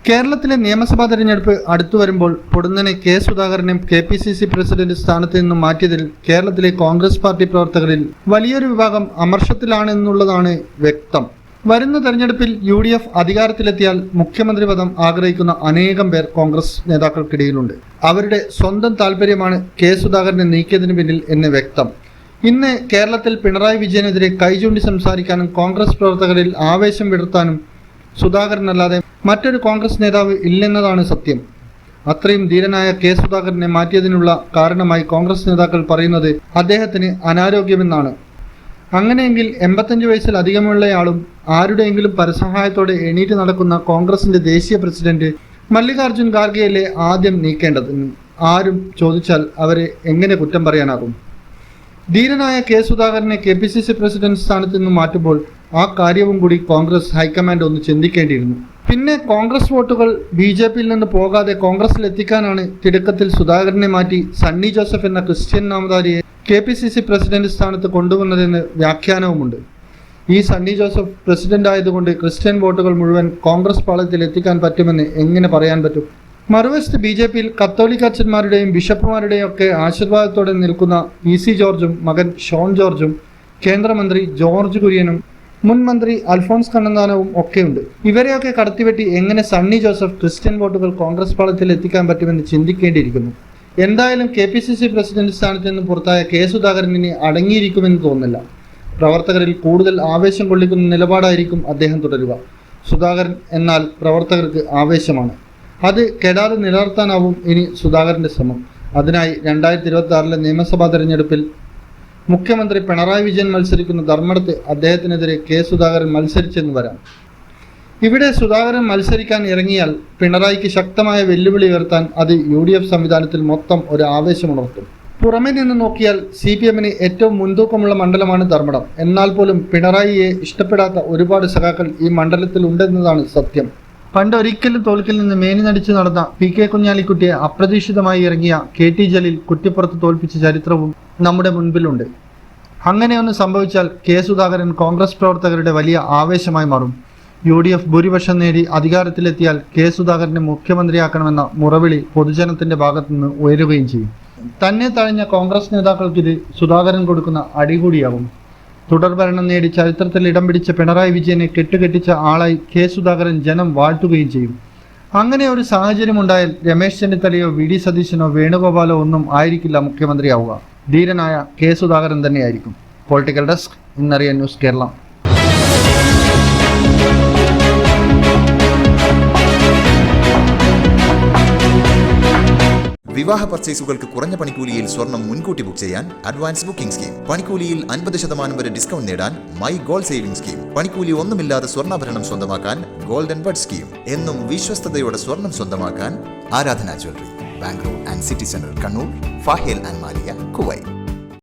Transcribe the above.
കേരളത്തിലെ നിയമസഭാ തെരഞ്ഞെടുപ്പ് അടുത്തു വരുമ്പോൾ പൊടുന്നനെ കെ സുധാകരനെ KPCC പ്രസിഡന്റ് സ്ഥാനത്ത് നിന്നും മാറ്റിയതിൽ കേരളത്തിലെ കോൺഗ്രസ് പാർട്ടി പ്രവർത്തകരിൽ വലിയൊരു വിഭാഗം അമർഷത്തിലാണെന്നുള്ളതാണ് വ്യക്തം. വരുന്ന തെരഞ്ഞെടുപ്പിൽ UDF അധികാരത്തിലെത്തിയാൽ മുഖ്യമന്ത്രി പദം ആഗ്രഹിക്കുന്ന അനേകം പേർ കോൺഗ്രസ് നേതാക്കൾക്കിടയിലുണ്ട്. അവരുടെ സ്വന്തം താല്പര്യമാണ് കെ സുധാകരനെ നീക്കിയതിന് പിന്നിൽ എന്ന് വ്യക്തം. ഇന്ന് കേരളത്തിൽ പിണറായി വിജയനെതിരെ കൈചൂണ്ടി സംസാരിക്കാനും കോൺഗ്രസ് പ്രവർത്തകരിൽ ആവേശം വിടർത്താനും സുധാകരനല്ലാതെ മറ്റൊരു കോൺഗ്രസ് നേതാവ് ഇല്ലെന്നതാണ് സത്യം. അത്രയും ധീരനായ കെ സുധാകരനെ മാറ്റിയതിനുള്ള കാരണമായി കോൺഗ്രസ് നേതാക്കൾ പറയുന്നത് അദ്ദേഹത്തിന് അനാരോഗ്യമെന്നാണ്. അങ്ങനെയെങ്കിൽ 85 വയസ്സിലധികമുള്ളയാളും ആരുടെയെങ്കിലും പരസഹായത്തോടെ എണീറ്റ് നടക്കുന്ന കോൺഗ്രസിന്റെ ദേശീയ പ്രസിഡന്റ് മല്ലികാർജുൻ ഖാർഗെയല്ലേ ആദ്യം നീക്കേണ്ടതെന്ന് ആരും ചോദിച്ചാൽ അവരെ എങ്ങനെ കുറ്റം പറയാനാകും? ധീരനായ കെ സുധാകരനെ KPCC പ്രസിഡന്റ് സ്ഥാനത്ത് നിന്ന് മാറ്റുമ്പോൾ ആ കാര്യവും കൂടി കോൺഗ്രസ് ഹൈക്കമാൻഡ് ഒന്ന് ചിന്തിക്കേണ്ടിയിരുന്നു. പിന്നെ കോൺഗ്രസ് വോട്ടുകൾ BJPയിൽ നിന്ന് പോകാതെ കോൺഗ്രസിൽ എത്തിക്കാനാണ് തിടുക്കത്തിൽ സുധാകരനെ മാറ്റി സണ്ണി ജോസഫ് എന്ന ക്രിസ്ത്യൻ നാമധാരിയെ KPCC പ്രസിഡന്റ് സ്ഥാനത്ത് കൊണ്ടുവന്നതെന്ന് വ്യാഖ്യാനവുമുണ്ട്. ഈ സണ്ണി ജോസഫ് പ്രസിഡന്റ് ആയതുകൊണ്ട് ക്രിസ്ത്യൻ വോട്ടുകൾ മുഴുവൻ കോൺഗ്രസ് പാളയത്തിൽ എത്തിക്കാൻ പറ്റുമെന്ന് എങ്ങനെ പറയാൻ പറ്റും? മറുവശത്ത് BJPയിൽ കത്തോലിക്ക അച്ഛന്മാരുടെയും ബിഷപ്പുമാരുടെയും ഒക്കെ ആശീർവാദത്തോടെ നിൽക്കുന്ന PC ജോർജും മകൻ ഷോൺ ജോർജും കേന്ദ്രമന്ത്രി ജോർജ് കുര്യനും മുൻ മന്ത്രി അൽഫോൺസ് കണ്ണന്താനവും ഒക്കെയുണ്ട്. ഇവരെയൊക്കെ കടത്തിവെട്ടി എങ്ങനെ സണ്ണി ജോസഫ് ക്രിസ്ത്യൻ വോട്ടുകൾ കോൺഗ്രസ് പാളയത്തിൽ എത്തിക്കാൻ പറ്റുമെന്ന് ചിന്തിക്കേണ്ടിയിരിക്കുന്നു. എന്തായാലും KPCC പ്രസിഡന്റ് സ്ഥാനത്ത് നിന്ന് പുറത്തായ കെ സുധാകരൻ ഇനി അടങ്ങിയിരിക്കുമെന്ന് തോന്നുന്നില്ല. പ്രവർത്തകരിൽ കൂടുതൽ ആവേശം കൊള്ളിക്കുന്ന നിലപാടായിരിക്കും അദ്ദേഹം തുടരുക. സുധാകരൻ എന്നാൽ പ്രവർത്തകർക്ക് ആവേശമാണ്. അത് കെടാതെ നിലനിർത്താനാവും ഇനി സുധാകരന്റെ ശ്രമം. അതിനായി 2026 നിയമസഭാ തെരഞ്ഞെടുപ്പിൽ മുഖ്യമന്ത്രി പിണറായി വിജയൻ മത്സരിക്കുന്ന ധർമ്മടത്ത് അദ്ദേഹത്തിനെതിരെ കെ സുധാകരൻ മത്സരിച്ചെന്ന് വരാം. ഇവിടെ സുധാകരൻ മത്സരിക്കാൻ ഇറങ്ങിയാൽ പിണറായിക്ക് ശക്തമായ വെല്ലുവിളി ഉയർത്താൻ അത് UDF സംവിധാനത്തിൽ മൊത്തം ഒരു ആവേശമുണർത്തും. പുറമെ നിന്ന് നോക്കിയാൽ CPMന് ഏറ്റവും മുൻതൂക്കമുള്ള മണ്ഡലമാണ് ധർമ്മടം. എന്നാൽ പോലും പിണറായിയെ ഇഷ്ടപ്പെടാത്ത ഒരുപാട് സഖാക്കൾ ഈ മണ്ഡലത്തിൽ ഉണ്ടെന്നതാണ് സത്യം. പണ്ടൊരിക്കലും തോൽക്കിൽ നിന്ന് മേനി നടിച്ചു നടന്ന PK കുഞ്ഞാലിക്കുട്ടിയെ അപ്രതീക്ഷിതമായി ഇറങ്ങിയ KT ജലീൽ കുറ്റിപ്പുറത്ത് തോൽപ്പിച്ച ചരിത്രവും നമ്മുടെ മുൻപിലുണ്ട്. അങ്ങനെയൊന്ന് സംഭവിച്ചാൽ കെ സുധാകരൻ കോൺഗ്രസ് പ്രവർത്തകരുടെ വലിയ ആവേശമായി മാറും. UDF ഭൂരിപക്ഷം നേടി അധികാരത്തിലെത്തിയാൽ കെ സുധാകരനെ മുഖ്യമന്ത്രിയാക്കണമെന്ന മുറവിളി പൊതുജനത്തിന്റെ ഭാഗത്തുനിന്ന് ഉയരുകയും ചെയ്യും. തന്നെ തഴഞ്ഞ കോൺഗ്രസ് നേതാക്കൾക്കിത് സുധാകരൻ കൊടുക്കുന്ന അടികൂടിയാകും. തുടർഭരണം നേടി ചരിത്രത്തിൽ ഇടം പിടിച്ച പിണറായി വിജയനെ കെട്ടുകെട്ടിച്ച ആളായി കെ സുധാകരൻ ജനം വാഴ്ത്തുകയും ചെയ്യും. അങ്ങനെ ഒരു സാഹചര്യം ഉണ്ടായാൽ രമേശ് ചെന്നിത്തലയോ VD സതീശനോ വേണുഗോപാലോ ഒന്നും ആയിരിക്കില്ല മുഖ്യമന്ത്രിയാവുക. ധീരനായ കെ സുധാകരൻ തന്നെയായിരിക്കും. പൊളിറ്റിക്കൽ ഡെസ്ക്, ഇന്നറിയാൻ ന്യൂസ് കേരള. വിവാഹ പർച്ചേസുകൾക്ക് കുറഞ്ഞ പണിക്കൂലിയിൽ സ്വർണം മുൻകൂട്ടി ബുക്ക് ചെയ്യാൻ അഡ്വാൻസ് ബുക്കിംഗ് സ്കീം. പണിക്കൂലിയിൽ 50% വരെ ഡിസ്കൗണ്ട് നേടാൻ മൈ ഗോൾഡ് സേവിംഗ് സ്കീം. പണിക്കൂലി ഒന്നുമില്ലാതെ സ്വർണ്ണാഭരണം സ്വന്തമാക്കാൻ ഗോൾഡൻ ബഡ് സ്കീം. എന്നും വിശ്വസ്തയോടെ സ്വർണം സ്വന്തമാക്കാൻ ആരാധന jewellery, Bangalore and city centre, Kannur, ഫാഹേൽ and Maliya, Kuwait.